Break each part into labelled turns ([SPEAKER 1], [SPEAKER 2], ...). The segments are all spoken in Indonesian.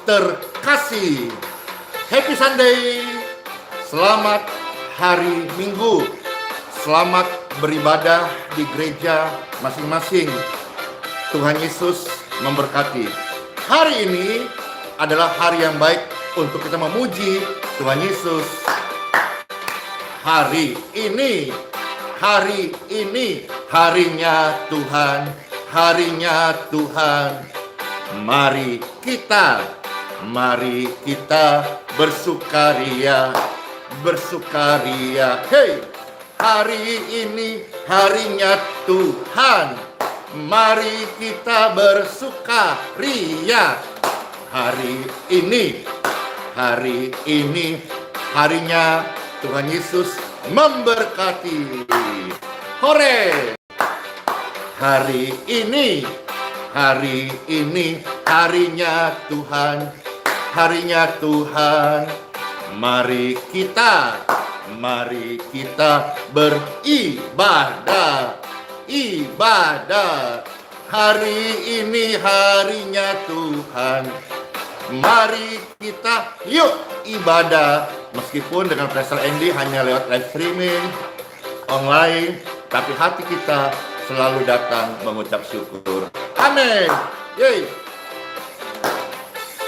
[SPEAKER 1] terkasih. Happy Sunday. Selamat hari Minggu. Selamat beribadah di gereja masing-masing. Tuhan Yesus memberkati. Hari ini adalah hari yang baik untuk kita memuji Tuhan Yesus. Hari ini harinya Tuhan, harinya Tuhan. Mari kita bersukaria. Hey, hari ini harinya Tuhan. Mari kita bersukaria. Hari ini harinya Tuhan Yesus memberkati. Hore! Hari ini harinya Tuhan, harinya Tuhan. Mari kita beribadah. Hari ini harinya Tuhan. Mari kita yuk ibadah. Meskipun dengan Pastor Andy hanya lewat live streaming online, tapi hati kita selalu datang mengucap syukur. Amin. Yeay.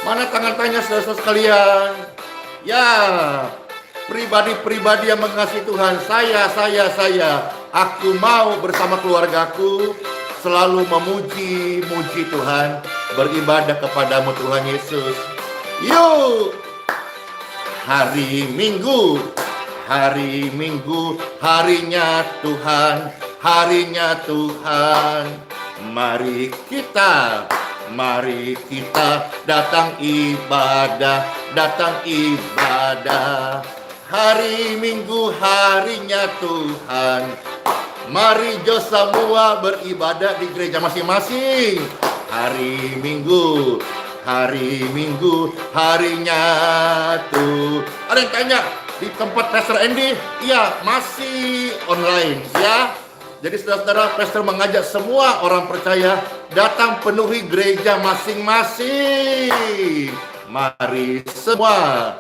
[SPEAKER 1] Mana tangan-tangannya saudara-saudara sekalian? Ya, pribadi-pribadi yang mengasihi Tuhan. Saya. Aku mau bersama keluargaku selalu memuji Tuhan, beribadah kepadamu Tuhan Yesus. Yuk. Hari Minggu, harinya Tuhan, harinya Tuhan. Mari kita datang ibadah. Hari Minggu, harinya Tuhan. Mari jo semua beribadah di gereja masing-masing. Hari Minggu, harinya tuh. Ada yang tanya, di tempat Pastor Andy? Iya, masih online ya. Jadi saudara-saudara, Pastor mengajak semua orang percaya datang penuhi gereja masing-masing. Mari semua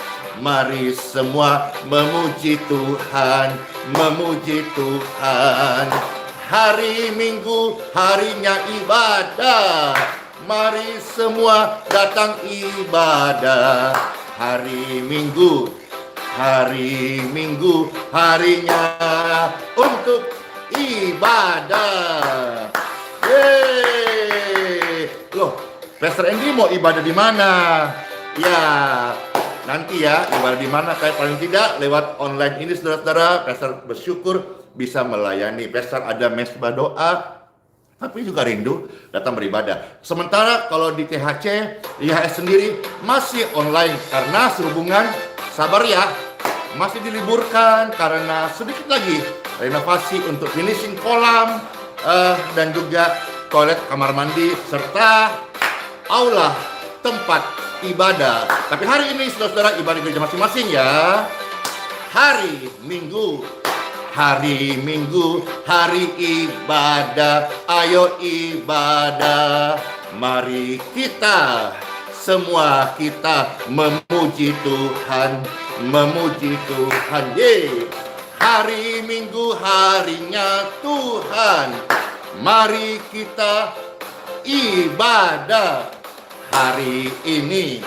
[SPEAKER 1] memuji Tuhan. Hari Minggu, harinya ibadah. Mari semua datang ibadah. Hari Minggu, harinya untuk ibadah. Yeay. Loh, Pastor Andy mau ibadah di mana? Ya, nanti ya, ibadah di mana? Kayak paling tidak lewat online ini saudara-saudara, Pastor bersyukur bisa melayani. Pastor ada mesbah doa, tapi juga rindu datang beribadah. Sementara kalau di THC, IHS sendiri masih online karena sehubungan, sabar ya, masih diliburkan karena sedikit lagi renovasi untuk finishing kolam dan juga toilet, kamar mandi, serta aula tempat ibadah. Tapi hari ini saudara-saudara ibadah gereja masing-masing ya. Hari Minggu, hari ibadah. Ayo ibadah. Mari kita semua memuji Tuhan. Yeay. Hari Minggu, harinya Tuhan. Mari kita ibadah. Hari ini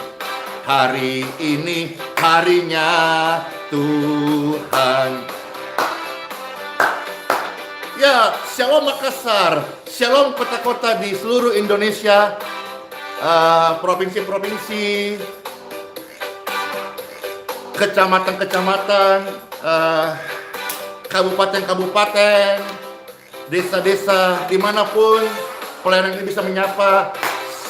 [SPEAKER 1] harinya Tuhan. Ya, Shalom Makassar, Shalom kota-kota di seluruh Indonesia, provinsi-provinsi, kecamatan-kecamatan, kabupaten-kabupaten, desa-desa, dimanapun pelayanan ini bisa menyapa.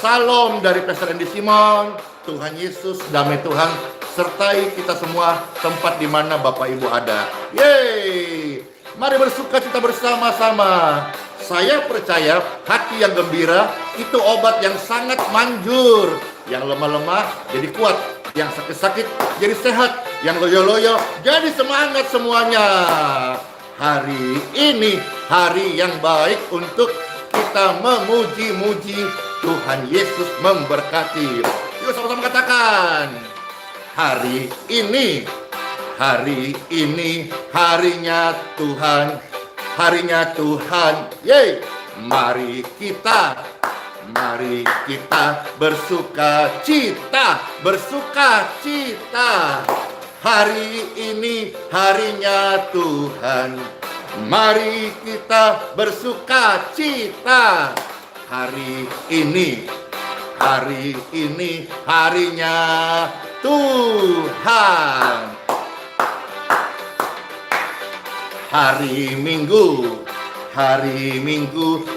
[SPEAKER 1] Salam dari Pastor Andy Simon. Tuhan Yesus, damai Tuhan sertai kita semua tempat di mana Bapak Ibu ada. Yeay! Mari bersuka cita bersama-sama. Saya percaya hati yang gembira itu obat yang sangat manjur. Yang lemah-lemah jadi kuat, yang sakit-sakit jadi sehat, yang loyo-loyo jadi semangat semuanya. Hari ini hari yang baik untuk kita memuji-muji Tuhan Yesus memberkati. Yuk sama-sama katakan. Hari ini harinya Tuhan. Harinya Tuhan. Yeay. Mari kita bersuka cita. Hari ini harinya Tuhan. Mari kita bersuka cita. Hari ini harinya Tuhan. Hari Minggu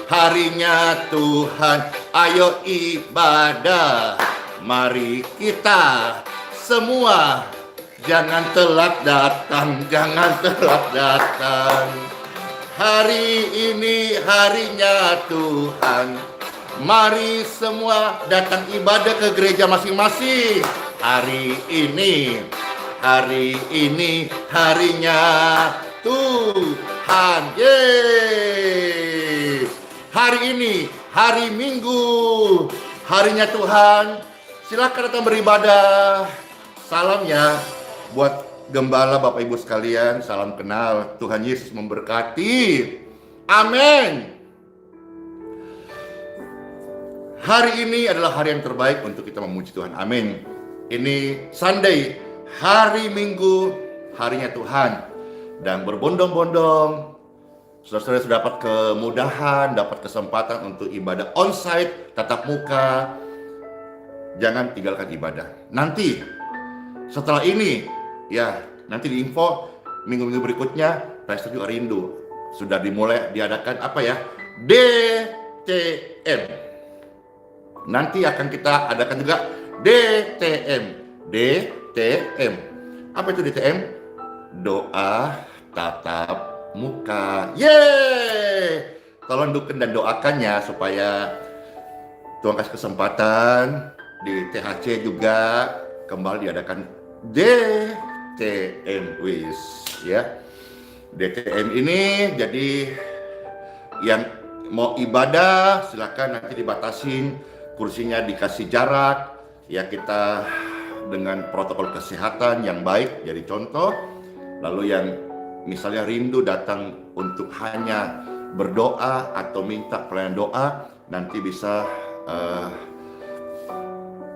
[SPEAKER 1] harinya Tuhan. Ayo ibadah. Mari kita semua jangan telat datang. Hari ini harinya Tuhan. Mari semua datang ibadah ke gereja masing-masing. Hari ini harinya Tuhan. Yeay. Hari ini hari Minggu, harinya Tuhan. Silakan datang beribadah. Salam ya buat gembala Bapak Ibu sekalian. Salam kenal. Tuhan Yesus memberkati. Amin. Hari ini adalah hari yang terbaik untuk kita memuji Tuhan. Amin. Ini Sunday, hari Minggu, harinya Tuhan. Dan berbondong-bondong, saudara-saudara sudah dapat kemudahan, dapat kesempatan untuk ibadah onsite, tatap muka. Jangan tinggalkan ibadah. Nanti, setelah ini, ya nanti di info minggu-minggu berikutnya, Pastor juga rindu. Sudah dimulai diadakan apa ya? DTM. Nanti akan kita adakan juga DTM. Apa itu DTM? Doa tatap muka. Yeay! Tolong dukung dan doakannya supaya Tuhan kasih kesempatan di THC juga kembali diadakan DTM ya. DTM ini jadi yang mau ibadah silakan nanti dibatasin, kursinya dikasih jarak ya, kita dengan protokol kesehatan yang baik jadi contoh. Lalu yang misalnya rindu datang untuk hanya berdoa atau minta pelayanan doa, nanti bisa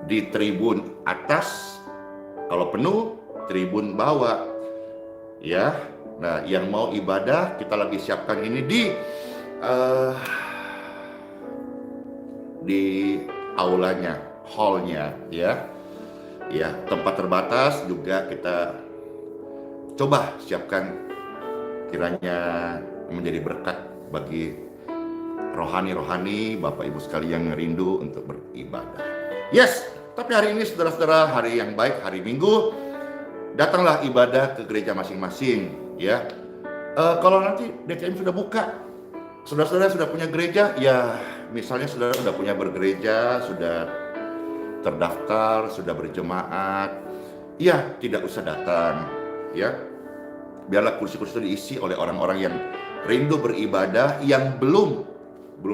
[SPEAKER 1] di tribun atas, kalau penuh tribun bawah ya. Nah yang mau ibadah kita lagi siapkan ini di aulanya, hallnya ya, tempat terbatas juga kita coba siapkan, kiranya menjadi berkat bagi rohani-rohani Bapak Ibu sekalian yang rindu untuk beribadah. Yes, tapi hari ini saudara-saudara hari yang baik, hari Minggu, datanglah ibadah ke gereja masing-masing ya. Kalau nanti DTM sudah buka, saudara-saudara sudah punya gereja, ya misalnya saudara sudah punya bergereja, sudah terdaftar, sudah berjemaat, ya tidak usah datang ya. Biarlah kursi-kursi itu diisi oleh orang-orang yang rindu beribadah, yang belum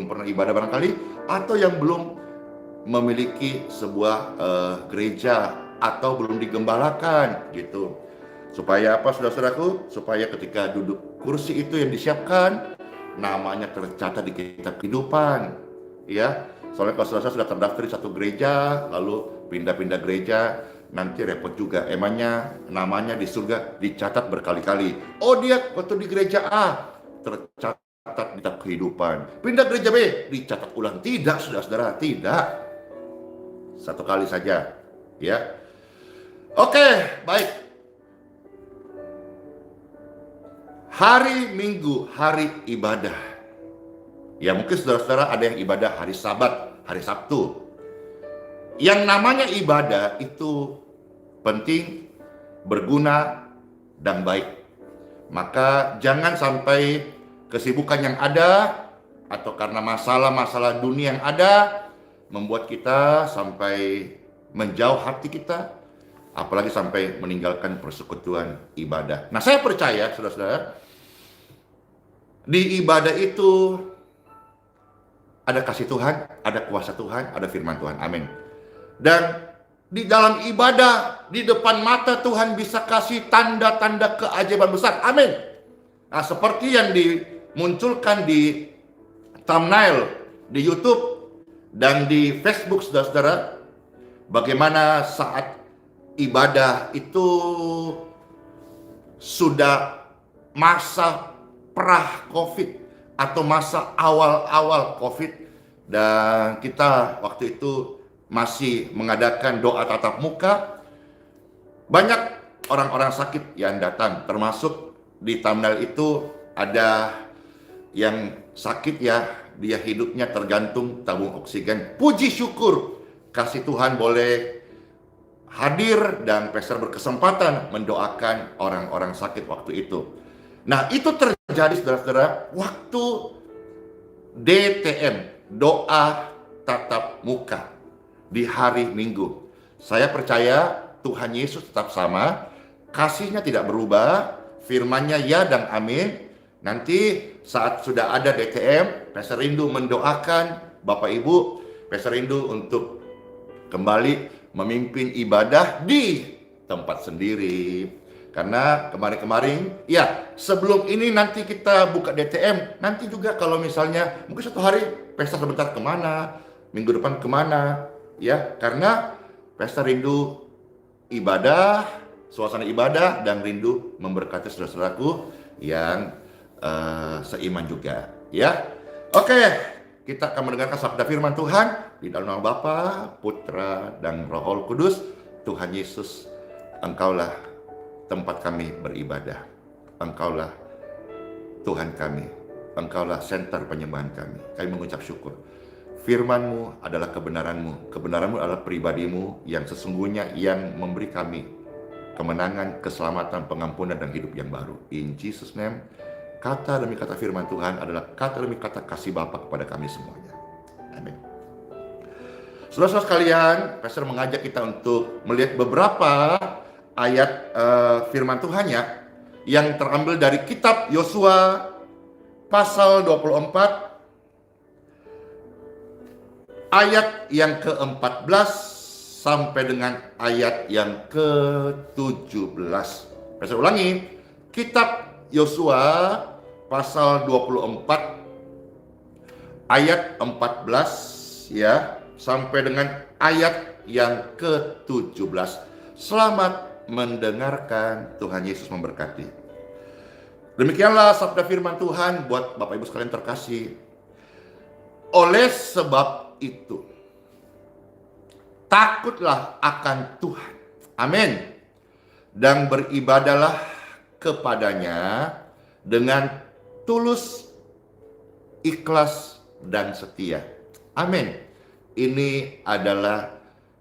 [SPEAKER 1] pernah ibadah barangkali, atau yang belum memiliki sebuah gereja atau belum digembalakan gitu. Supaya apa saudara-saudaraku? Supaya ketika duduk kursi itu yang disiapkan, namanya tercatat di kitab kehidupan ya. Soalnya kalau saudara sudah terdaftar di satu gereja lalu pindah-pindah gereja, nanti repot juga. Emangnya namanya di surga dicatat berkali-kali. Oh dia waktu di gereja A tercatat di kitab kehidupan, pindah gereja B dicatat ulang. Tidak saudara-saudara, tidak. Satu kali saja ya. Oke, baik. Hari Minggu, hari ibadah. Ya mungkin saudara-saudara ada yang ibadah hari Sabat, hari Sabtu. Yang namanya ibadah itu penting, berguna, dan baik. Maka jangan sampai kesibukan yang ada atau karena masalah-masalah dunia yang ada membuat kita sampai menjauh hati kita, apalagi sampai meninggalkan persekutuan ibadah. Nah saya percaya saudara-saudara, di ibadah itu ada kasih Tuhan, ada kuasa Tuhan, ada firman Tuhan. Amin. Dan di dalam ibadah, di depan mata Tuhan bisa kasih tanda-tanda keajaiban besar. Amin. Nah, seperti yang dimunculkan di thumbnail di YouTube dan di Facebook, saudara-saudara, bagaimana saat ibadah itu sudah masa pra-COVID atau masa awal-awal COVID, dan kita waktu itu masih mengadakan doa tatap muka. Banyak orang-orang sakit yang datang, termasuk di thumbnail itu ada yang sakit ya, dia hidupnya tergantung tabung oksigen. Puji syukur, kasih Tuhan boleh hadir dan pastor berkesempatan mendoakan orang-orang sakit waktu itu. Nah, itu terjadi saudara-saudara waktu DTM, doa tatap muka, di hari Minggu. Saya percaya Tuhan Yesus tetap sama, kasihnya tidak berubah, firman-Nya ya dan amin. Nanti saat sudah ada DTM, Pastor Rindu mendoakan Bapak Ibu, Pastor Rindu untuk kembali memimpin ibadah di tempat sendiri. Karena kemarin-kemarin, ya sebelum ini nanti kita buka DTM, nanti juga kalau misalnya mungkin satu hari Pastor sebentar kemana, minggu depan kemana, ya karena Pastor rindu ibadah, suasana ibadah, dan rindu memberkati saudara-saudaraku yang seiman juga, ya. Oke, kita akan mendengarkan sabda firman Tuhan di dalam nama Bapa, Putra, dan Roh Kudus. Tuhan Yesus, Engkaulah tempat kami beribadah, Engkaulah Tuhan kami, Engkaulah center penyembahan kami. Kami mengucap syukur. Firman-Mu adalah kebenaran-Mu, kebenaran-Mu adalah pribadi-Mu yang sesungguhnya yang memberi kami kemenangan, keselamatan, pengampunan, dan hidup yang baru. In Jesus' name. Kata demi kata firman Tuhan adalah kata demi kata kasih Bapa kepada kami semuanya. Amin. Saudara-saudara sekalian, Pastor mengajak kita untuk melihat beberapa ayat firman Tuhan ya, yang terambil dari kitab Yosua pasal 24 ayat yang ke-14 sampai dengan ayat yang ke-17. Pastor ulangi, kitab Yosua pasal 24 ayat 14 ya sampai dengan ayat yang ke-17. Selamat mendengarkan, Tuhan Yesus memberkati. Demikianlah sabda firman Tuhan buat Bapak Ibu sekalian terkasih. Oleh sebab itu, takutlah akan Tuhan. Amin. Dan beribadalah kepadanya dengan tulus, ikhlas, dan setia. Amin. Ini adalah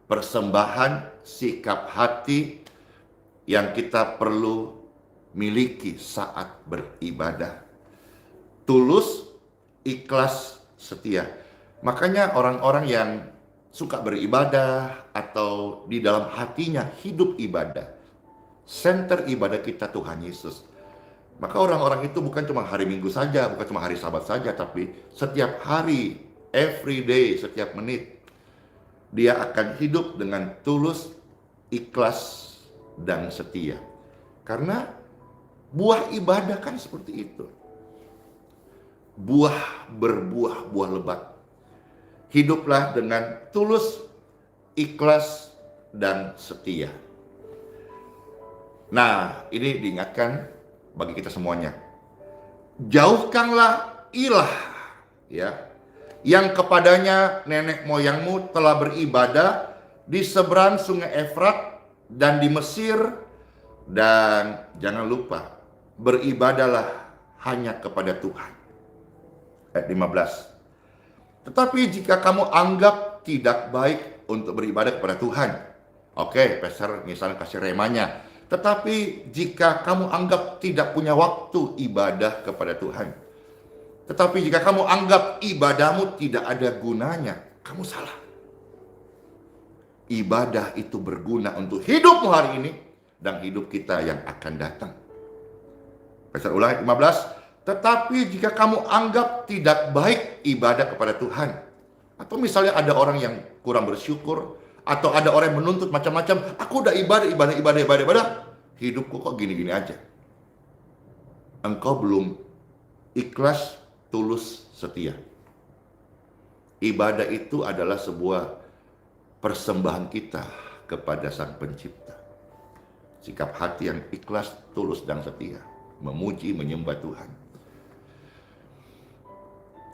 [SPEAKER 1] persembahan sikap hati yang kita perlu miliki saat beribadah. Tulus, ikhlas, setia. Makanya orang-orang yang suka beribadah atau di dalam hatinya hidup ibadah, center ibadah kita Tuhan Yesus. Maka orang-orang itu bukan cuma hari Minggu saja, bukan cuma hari Sabat saja, tapi setiap hari, every day, setiap menit, dia akan hidup dengan tulus, ikhlas, dan setia. Karena buah ibadah kan seperti itu. Buah berbuah, buah lebat. Hiduplah dengan tulus, ikhlas, dan setia. Nah, ini diingatkan bagi kita semuanya. Jauhkanlah ilah, ya, yang kepadanya nenek moyangmu telah beribadah di seberang sungai Efrat dan di Mesir, dan jangan lupa beribadahlah hanya kepada Tuhan. Ayat 15. Tetapi jika kamu anggap tidak baik untuk beribadah kepada Tuhan, oke, Pastor misalnya kasih remanya. Tetapi jika kamu anggap tidak punya waktu ibadah kepada Tuhan, tetapi jika kamu anggap ibadahmu tidak ada gunanya, kamu salah. Ibadah itu berguna untuk hidupmu hari ini dan hidup kita yang akan datang. Pastor ulangi 15. Tetapi jika kamu anggap tidak baik ibadah kepada Tuhan, atau misalnya ada orang yang kurang bersyukur, Atau ada orang yang menuntut macam-macam, aku udah ibadah, hidupku kok gini-gini aja. Engkau belum ikhlas, tulus, setia. Ibadah itu adalah sebuah persembahan kita kepada Sang Pencipta. Sikap hati yang ikhlas, tulus, dan setia. Memuji, menyembah Tuhan.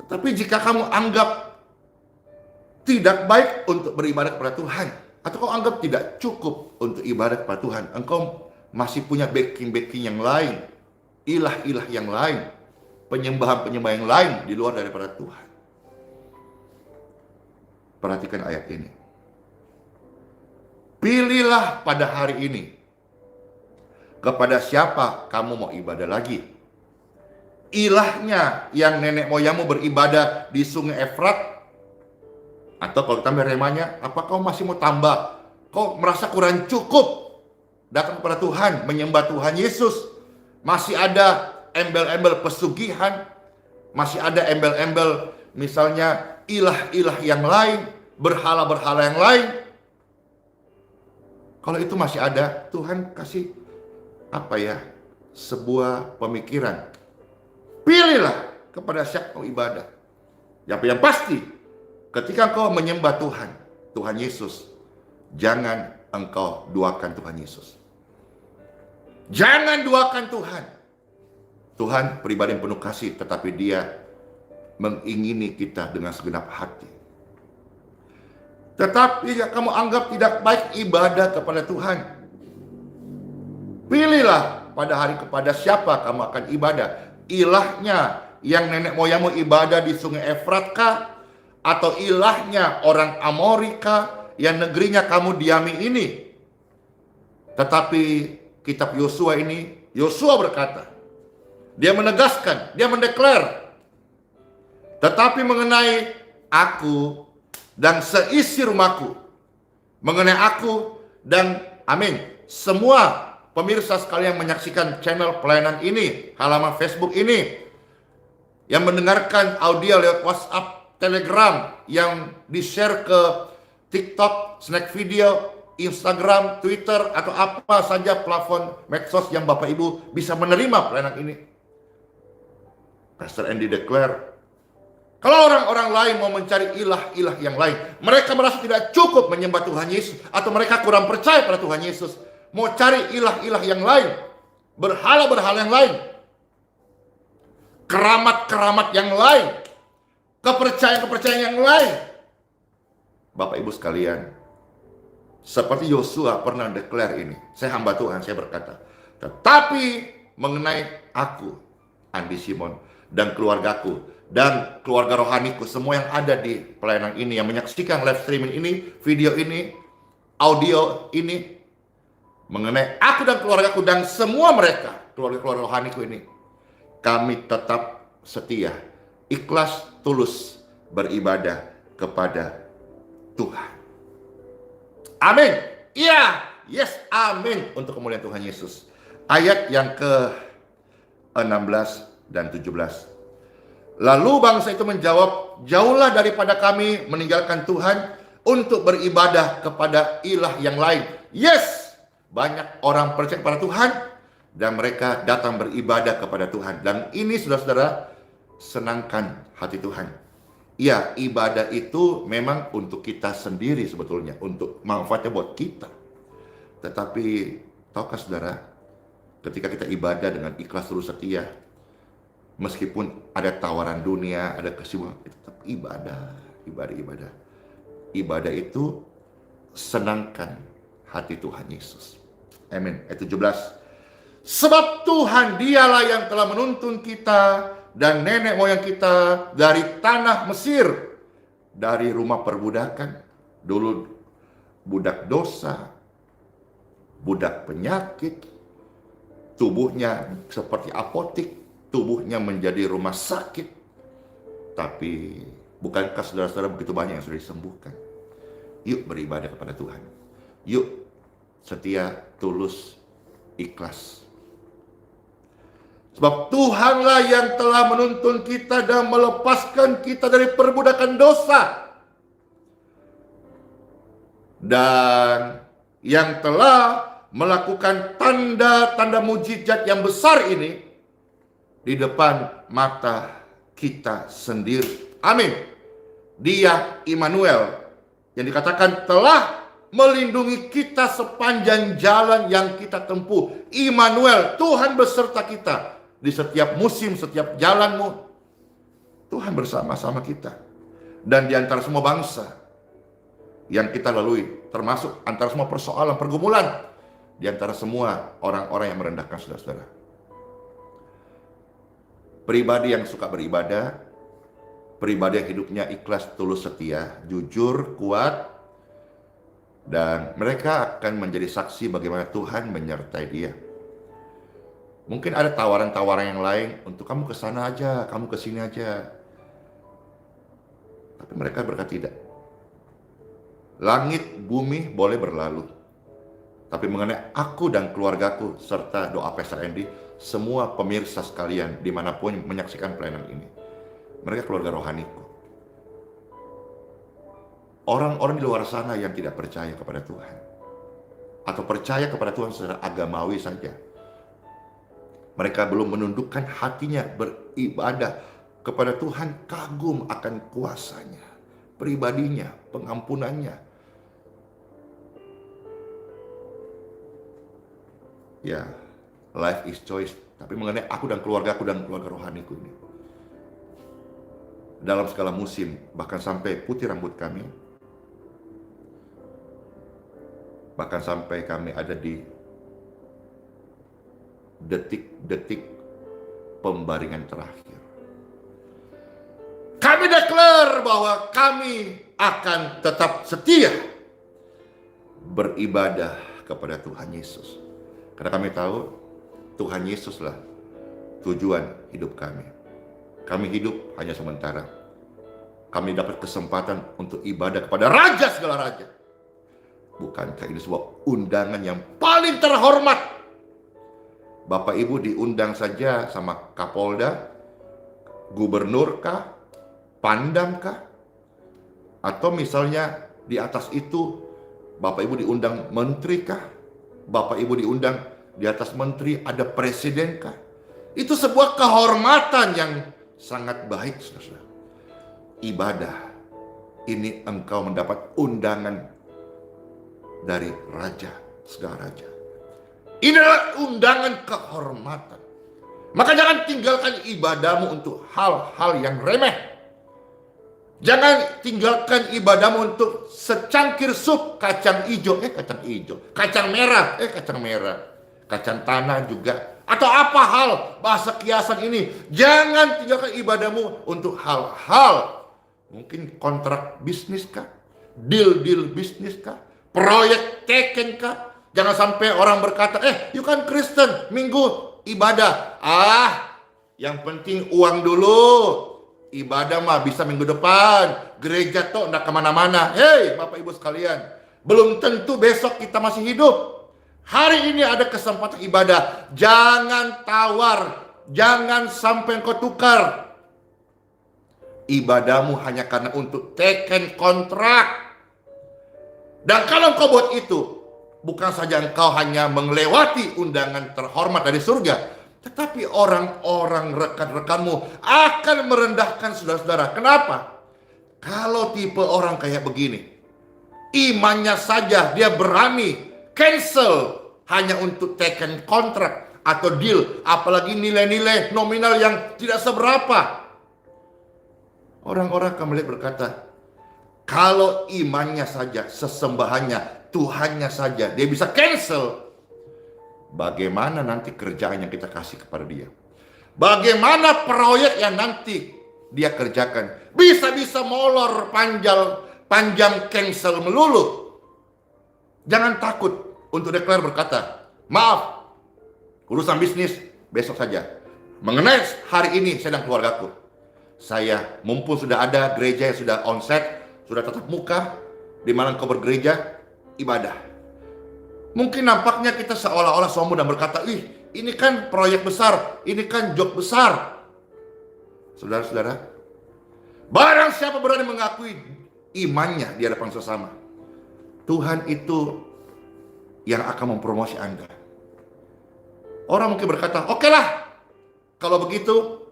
[SPEAKER 1] Tetapi jika kamu anggap tidak baik untuk beribadah kepada Tuhan, atau kau anggap tidak cukup untuk ibadah kepada Tuhan, engkau masih punya backing-backing yang lain, ilah-ilah yang lain, penyembahan-penyembahan yang lain di luar daripada Tuhan. Perhatikan ayat ini. Pilihlah pada hari ini kepada siapa kamu mau ibadah lagi. Ilahnya yang nenek moyangmu beribadah di sungai Efrat, atau kalau tambah remanya, apa kau masih mau tambah? Kau merasa kurang cukup datang kepada Tuhan, menyembah Tuhan Yesus. Masih ada embel-embel pesugihan, masih ada embel-embel misalnya ilah-ilah yang lain, berhala-berhala yang lain. Kalau itu masih ada, Tuhan kasih sebuah pemikiran. Pilihlah kepada siapa kau ibadah. Yang pasti, ketika kau menyembah Tuhan, Tuhan Yesus, jangan engkau duakan Tuhan Yesus. Jangan duakan Tuhan. Tuhan pribadi yang penuh kasih, tetapi Dia mengingini kita dengan segenap hati. Tetapi jika kamu anggap tidak baik ibadah kepada Tuhan, pilihlah pada hari kepada siapa kamu akan ibadah. Ilahnya yang nenek moyangmu ibadah di sungai Efrat kah? Atau ilahnya orang Amorika yang negerinya kamu diami ini? Tetapi kitab Yosua ini, Yosua berkata, dia menegaskan, dia mendeklar, tetapi mengenai aku dan seisi rumahku, mengenai aku dan semua pemirsa sekalian yang menyaksikan channel pelayanan ini, halaman Facebook ini, yang mendengarkan audio lewat WhatsApp, Telegram, yang di-share ke TikTok, Snack Video, Instagram, Twitter, atau apa saja platform medsos yang Bapak Ibu bisa menerima pelayanan ini. Pastor Andy declare, kalau orang-orang lain mau mencari ilah-ilah yang lain, mereka merasa tidak cukup menyembah Tuhan Yesus, atau mereka kurang percaya pada Tuhan Yesus, mau cari ilah-ilah yang lain, berhala-berhala yang lain, keramat-keramat yang lain, kepercayaan-kepercayaan yang lain. Bapak Ibu sekalian, seperti Yosua pernah declare ini, saya hamba Tuhan, saya berkata, tetapi mengenai aku, Andi Simon, dan keluargaku, dan keluarga rohaniku, semua yang ada di pelayanan ini, yang menyaksikan live streaming ini, video ini, audio ini, mengenai aku dan keluargaku, dan semua mereka, keluarga-keluarga rohaniku ini, kami tetap setia, ikhlas, tulus, beribadah kepada Tuhan. Amin. Iya, yes, amin. Untuk kemuliaan Tuhan Yesus. Ayat yang ke-16 dan 17. Lalu bangsa itu menjawab, jauhlah daripada kami meninggalkan Tuhan untuk beribadah kepada ilah yang lain. Yes, banyak orang percaya kepada Tuhan dan mereka datang beribadah kepada Tuhan. Dan ini saudara-saudara, senangkan hati Tuhan. Ya, ibadah itu memang untuk kita sendiri sebetulnya, untuk manfaatnya buat kita. Tetapi tahukah saudara, ketika kita ibadah dengan ikhlas terus setia, meskipun ada tawaran dunia, ada kesibukan, tetap ibadah. Ibadah itu senangkan hati Tuhan Yesus. Amin. Ayat 17. Sebab Tuhan dialah yang telah menuntun kita dan nenek moyang kita dari tanah Mesir, dari rumah perbudakan, dulu budak dosa, budak penyakit, tubuhnya seperti apotik, tubuhnya menjadi rumah sakit. Tapi bukankah saudara-saudara begitu banyak yang sudah disembuhkan? Yuk beribadah kepada Tuhan. Yuk setia, tulus, ikhlas. Sebab Tuhanlah yang telah menuntun kita dan melepaskan kita dari perbudakan dosa. Dan yang telah melakukan tanda-tanda mujizat yang besar ini di depan mata kita sendiri. Amin. Dia Immanuel, yang dikatakan telah melindungi kita sepanjang jalan yang kita tempuh. Immanuel, Tuhan beserta kita di setiap musim, setiap jalanmu. Tuhan bersama-sama kita. Dan di antara semua bangsa yang kita lalui, termasuk antara semua persoalan, pergumulan, di antara semua orang-orang yang merendahkan saudara-saudara. Pribadi yang suka beribadah, pribadi yang hidupnya ikhlas, tulus, setia, jujur, kuat, dan mereka akan menjadi saksi bagaimana Tuhan menyertai dia. Mungkin ada tawaran-tawaran yang lain untuk kamu ke sana aja, kamu ke sini aja. Tapi mereka berkata tidak. Langit, bumi boleh berlalu, tapi mengenai aku dan keluargaku serta doa Pastor Andy, semua pemirsa sekalian dimanapun menyaksikan pelayanan ini, mereka keluarga rohaniku. Orang-orang di luar sana yang tidak percaya kepada Tuhan, atau percaya kepada Tuhan secara agamawi saja, mereka belum menundukkan hatinya beribadah kepada Tuhan, kagum akan kuasanya, pribadinya, pengampunannya. Ya, life is choice. Tapi mengenai aku dan keluarga rohaniku ini, dalam segala musim, bahkan sampai putih rambut kami, bahkan sampai kami ada di detik-detik pembaringan terakhir, kami declare bahwa kami akan tetap setia beribadah kepada Tuhan Yesus. Karena kami tahu Tuhan Yesuslah tujuan hidup kami. Kami hidup hanya sementara. Kami dapat kesempatan untuk ibadah kepada Raja segala Raja. Bukankah ini sebuah undangan yang paling terhormat? Bapak Ibu diundang saja sama Kapolda, Gubernur kah, Pangdam kah? Atau misalnya di atas itu Bapak Ibu diundang Menteri kah? Bapak Ibu diundang di atas Menteri ada Presiden kah? Itu sebuah kehormatan yang sangat baik, saudara. Ibadah ini engkau mendapat undangan dari Raja segala Raja. Ini adalah undangan kehormatan. Maka jangan tinggalkan ibadahmu untuk hal-hal yang remeh. Jangan tinggalkan ibadahmu untuk secangkir sup kacang hijau, kacang merah, kacang merah, kacang tanah juga, atau apa hal bahasa kiasan ini. Jangan tinggalkan ibadahmu untuk hal-hal mungkin kontrak bisnis kah, deal bisnis kah, proyek teken kah. Jangan sampai orang berkata, you kan Kristen, minggu ibadah, yang penting uang dulu. Ibadah mah bisa minggu depan, gereja tuh nggak kemana-mana. Hei Bapak Ibu sekalian, belum tentu besok kita masih hidup. Hari ini ada kesempatan ibadah, jangan tawar, jangan sampai kau tukar ibadahmu hanya karena untuk teken kontrak. Dan kalau kau buat itu, bukan saja engkau hanya melewati undangan terhormat dari surga, tetapi orang-orang rekan-rekanmu akan merendahkan saudara-saudara. Kenapa? Kalau tipe orang kayak begini, imannya saja dia berani cancel hanya untuk teken kontrak atau deal, apalagi nilai-nilai nominal yang tidak seberapa. Orang-orang akan melihat berkata, kalau imannya saja, sesembahannya, Tuhannya saja, dia bisa cancel. Bagaimana nanti kerjaan yang kita kasih kepada dia? Bagaimana proyek yang nanti dia kerjakan? Bisa-bisa molor panjang cancel melulu. Jangan takut untuk declare berkata, maaf, urusan bisnis besok saja. Mengenai hari ini saya dan keluargaku, saya mumpung sudah ada gereja yang sudah onsite, sudah tatap muka, di mana kau bergereja, ibadah. Mungkin nampaknya kita seolah-olah sombong dan berkata, ini kan proyek besar, ini kan job besar. Saudara-saudara, barang siapa berani mengakui imannya di hadapan sesama, Tuhan itu yang akan mempromosi Anda. Orang mungkin berkata, oke lah, kalau begitu,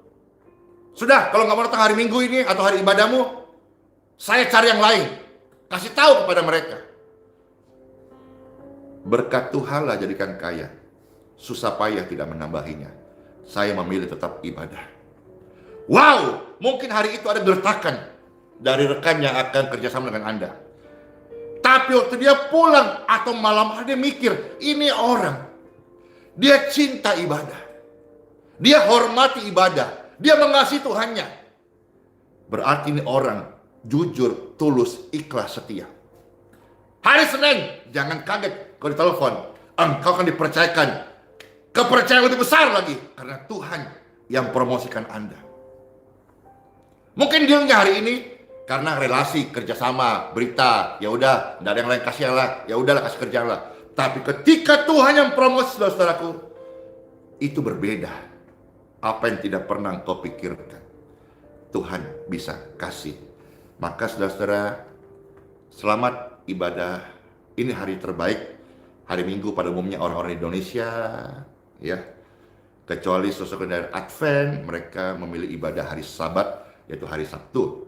[SPEAKER 1] sudah, kalau nggak mau datang hari Minggu ini atau hari ibadahmu, saya cari yang lain. Kasih tahu kepada mereka. Berkat Tuhanlah jadikan kaya, susah payah tidak menambahinya. Saya memilih tetap ibadah. Wow, mungkin hari itu ada gertakan dari rekan yang akan kerjasama dengan Anda. Tapi waktu dia pulang atau malam hari dia mikir, ini orang, dia cinta ibadah, dia hormati ibadah, dia mengasihi Tuhannya. Berarti ini orang jujur, tulus, ikhlas, setia. Hari Senin, jangan kaget kalau ditelepon, engkau akan dipercayakan kepercayaan lebih besar lagi, karena Tuhan yang promosikan Anda. Mungkin dealnya hari ini karena relasi, kerjasama, berita, ya udah, tidak ada yang lain, kasih lah, ya udahlah kasih kerjaan lah. Tapi ketika Tuhan yang promosi, saudaraku, itu berbeda. Apa yang tidak pernah engkau pikirkan, Tuhan bisa kasih. Maka saudara-saudara, selamat ibadah. Ini hari terbaik. Hari Minggu pada umumnya orang-orang Indonesia, ya, kecuali sosok dari Advent, mereka memilih ibadah hari Sabat, yaitu hari Sabtu.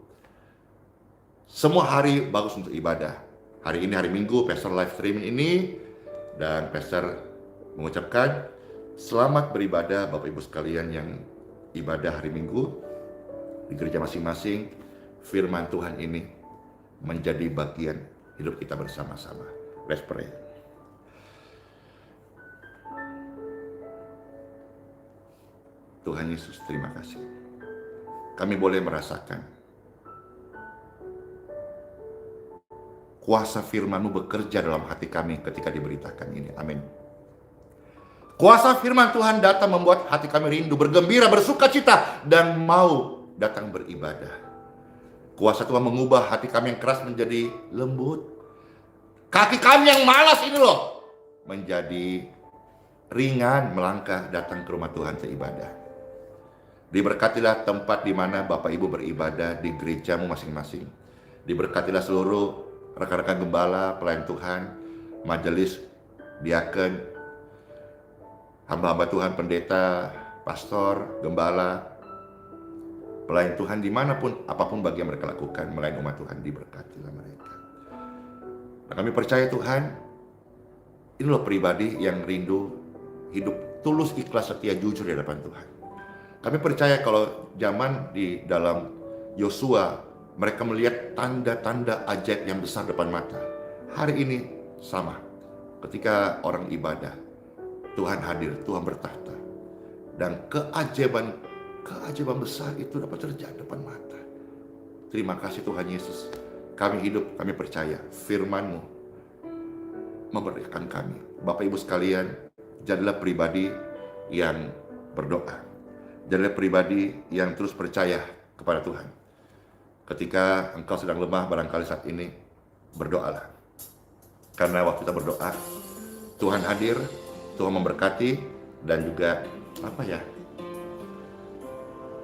[SPEAKER 1] Semua hari bagus untuk ibadah. Hari ini hari Minggu, Pastor live streaming ini, dan Pastor mengucapkan selamat beribadah Bapak Ibu sekalian yang ibadah hari Minggu di gereja masing-masing. Firman Tuhan ini menjadi bagian hidup kita bersama-sama. Let's pray. Tuhan Yesus, terima kasih. Kami boleh merasakan kuasa firman-Mu bekerja dalam hati kami ketika diberitakan ini. Amin. Kuasa firman Tuhan datang membuat hati kami rindu, bergembira, bersuka cita, dan mau datang beribadah. Kuasa Tuhan mengubah hati kami yang keras menjadi lembut. Kaki kami yang malas ini loh, menjadi ringan melangkah datang ke rumah Tuhan seibadah. Diberkatilah tempat di mana Bapak Ibu beribadah di gerejamu masing-masing. Diberkatilah seluruh rekan-rekan gembala, pelayan Tuhan, majelis, diaken, hamba-hamba Tuhan, pendeta, pastor, gembala, pelayan Tuhan dimanapun, apapun bagi yang mereka lakukan, melayani umat Tuhan, diberkatilah mereka. Nah, kami percaya Tuhan, ini loh pribadi yang rindu, hidup tulus, ikhlas, setia, jujur di hadapan Tuhan. Kami percaya kalau zaman di dalam Yosua, mereka melihat tanda-tanda ajaib yang besar depan mata. Hari ini sama. Ketika orang ibadah, Tuhan hadir, Tuhan bertahta. Dan keajaiban besar itu dapat terjadi depan mata. Terima kasih Tuhan Yesus. Kami hidup, kami percaya firman-Mu memberkati kami. Bapak Ibu sekalian, jadilah pribadi yang berdoa. Jadilah pribadi yang terus percaya kepada Tuhan. Ketika engkau sedang lemah barangkali saat ini, berdoalah. Karena waktu kita berdoa, Tuhan hadir, Tuhan memberkati, dan juga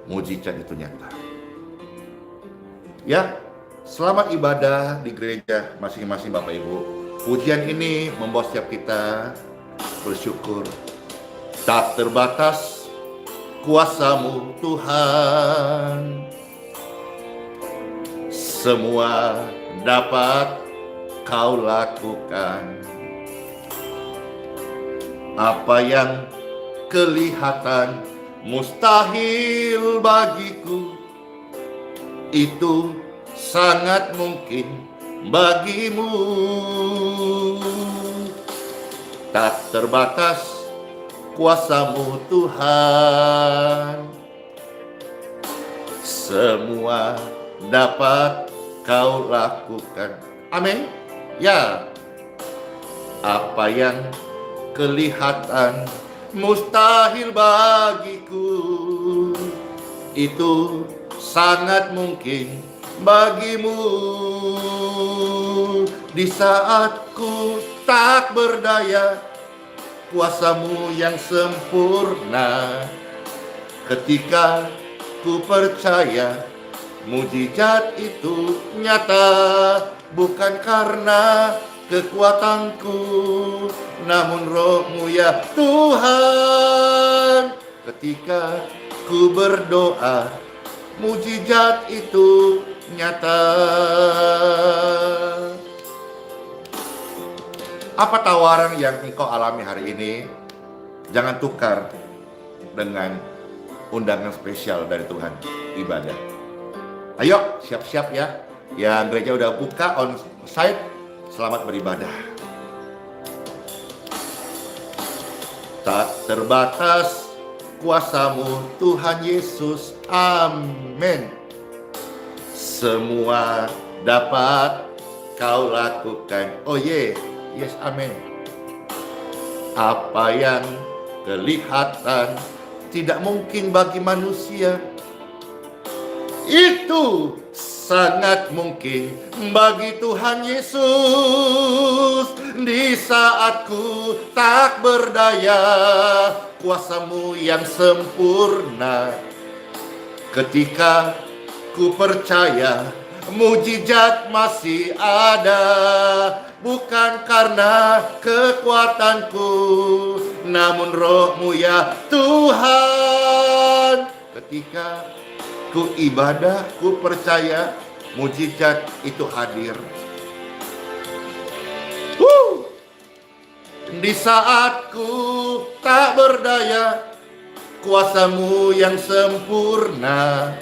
[SPEAKER 1] mujizat itu nyata. Ya, selamat ibadah di gereja masing-masing Bapak Ibu. Pujian ini membawa setiap kita bersyukur. Tak terbatas kuasa-Mu Tuhan, semua dapat Kau lakukan. Apa yang kelihatan mustahil bagiku, itu sangat mungkin bagimu. Tak terbatas kuasa-Mu Tuhan, semua dapat Kau lakukan. Amin. Ya, apa yang kelihatan mustahil bagiku, itu sangat mungkin bagimu. Di saat ku tak berdaya, kuasa-Mu yang sempurna. Ketika ku percaya, mujizat itu nyata. Bukan karena kekuatanku, namun roh-Mu ya Tuhan. Ketika ku berdoa, mujizat itu nyata. Apa tawaran yang engkau alami hari ini? Jangan tukar dengan undangan spesial dari Tuhan, ibadah. Ayo, siap-siap ya. Yang gereja udah buka on site, selamat beribadah. Tak terbatas kuasa-Mu Tuhan Yesus, amin. Semua dapat Kau lakukan, oh yes, amin. Apa yang kelihatan tidak mungkin bagi manusia, itu sangat mungkin bagi Tuhan Yesus. Di saat ku tak berdaya, kuasa-Mu yang sempurna. Ketika ku percaya mujizat masih ada, bukan karena kekuatanku, namun roh-Mu ya Tuhan. Ketika ku ibadah, ku percaya mujizat itu hadir. Di saat ku tak berdaya, kuasa-Mu yang sempurna.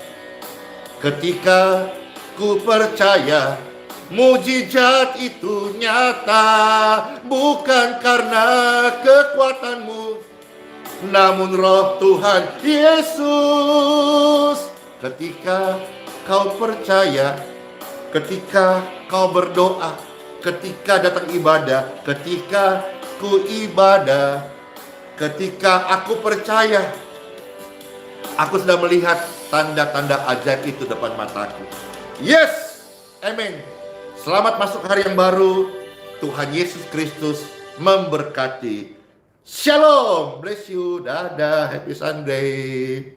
[SPEAKER 1] Ketika ku percaya mujizat itu nyata, bukan karena kekuatanmu, namun roh Tuhan Yesus. Ketika kau percaya, ketika kau berdoa, ketika datang ibadah, ketika ku ibadah, ketika aku percaya, aku sudah melihat tanda-tanda ajaib itu depan mataku. Yes, amin. Selamat masuk hari yang baru. Tuhan Yesus Kristus memberkati. Shalom, bless you, dadah, happy Sunday.